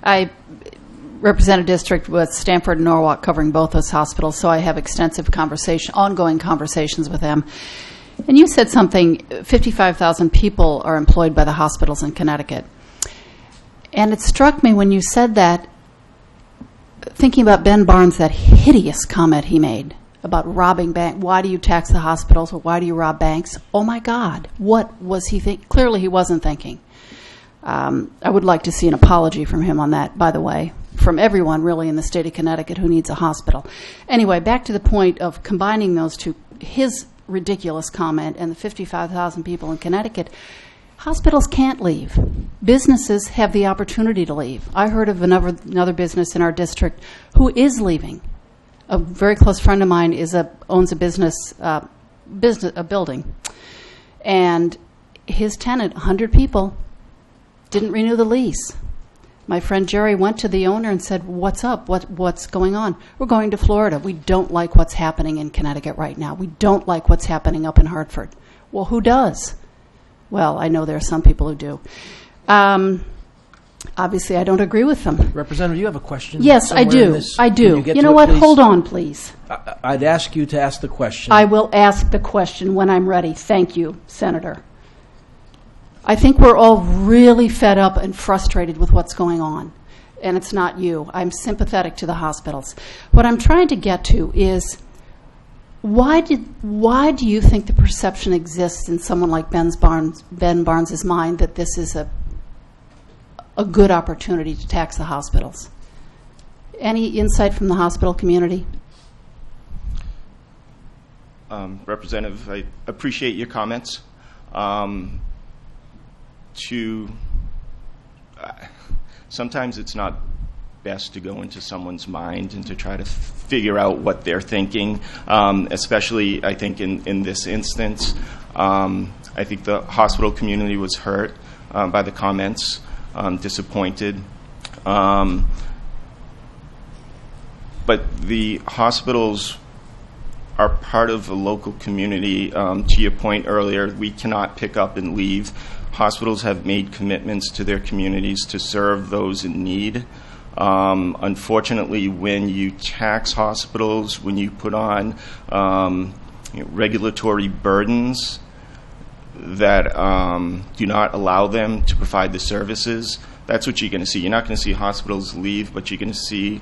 I represent a district with Stamford and Norwalk covering both those hospitals, so I have extensive ongoing conversations with them. And you said something, 55,000 people are employed by the hospitals in Connecticut. And it struck me when you said that, thinking about Ben Barnes, that hideous comment he made about robbing banks. Why do you tax the hospitals, or why do you rob banks? Oh my God, what was he thinking? Clearly he wasn't thinking. I would like to see an apology from him on that, by the way, from everyone really in the state of Connecticut who needs a hospital. Anyway, back to the point of combining those two, his ridiculous comment and the 55,000 people in Connecticut. Hospitals can't leave. Businesses have the opportunity to leave. I heard of another business in our district who is leaving. A very close friend of mine owns a business, a building, and his tenant, 100 people, didn't renew the lease. My friend Jerry went to the owner and said, "What's up? What's going on? We're going to Florida. We don't like what's happening in Connecticut right now. We don't like what's happening up in Hartford." Well, who does? Well, I know there are some people who do. Obviously, I don't agree with them. Representative, you have a question? Yes, I do. I do. You know what? Hold on, please. I'd ask you to ask the question. I will ask the question when I'm ready. Thank you, Senator. I think we're all really fed up and frustrated with what's going on, and it's not you. I'm sympathetic to the hospitals. What I'm trying to get to is, why do you think the perception exists in someone like Ben Barnes's mind that this is a good opportunity to tax the hospitals? Any insight from the hospital community? Representative, I appreciate your comments. Sometimes it's not best to go into someone's mind and to try to figure out what they're thinking, especially, I think, in this instance. I think the hospital community was hurt by the comments, disappointed. But the hospitals are part of a local community. To your point earlier, we cannot pick up and leave. Hospitals have made commitments to their communities to serve those in need. Unfortunately, when you tax hospitals, when you put on regulatory burdens that do not allow them to provide the services, that's what you're going to see. You're not going to see hospitals leave, but you're going to see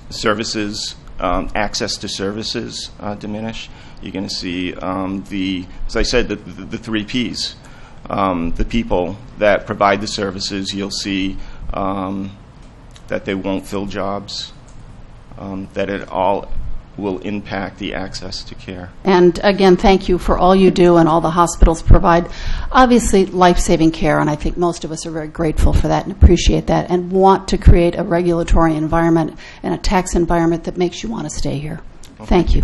services, access to services diminish. You're going to see as I said, the three Ps. The people that provide the services, you'll see that they won't fill jobs, that it all will impact the access to care. And again, thank you for all you do, and all the hospitals provide, obviously, life-saving care, and I think most of us are very grateful for that and appreciate that, and want to create a regulatory environment and a tax environment that makes you want to stay here. Thank you.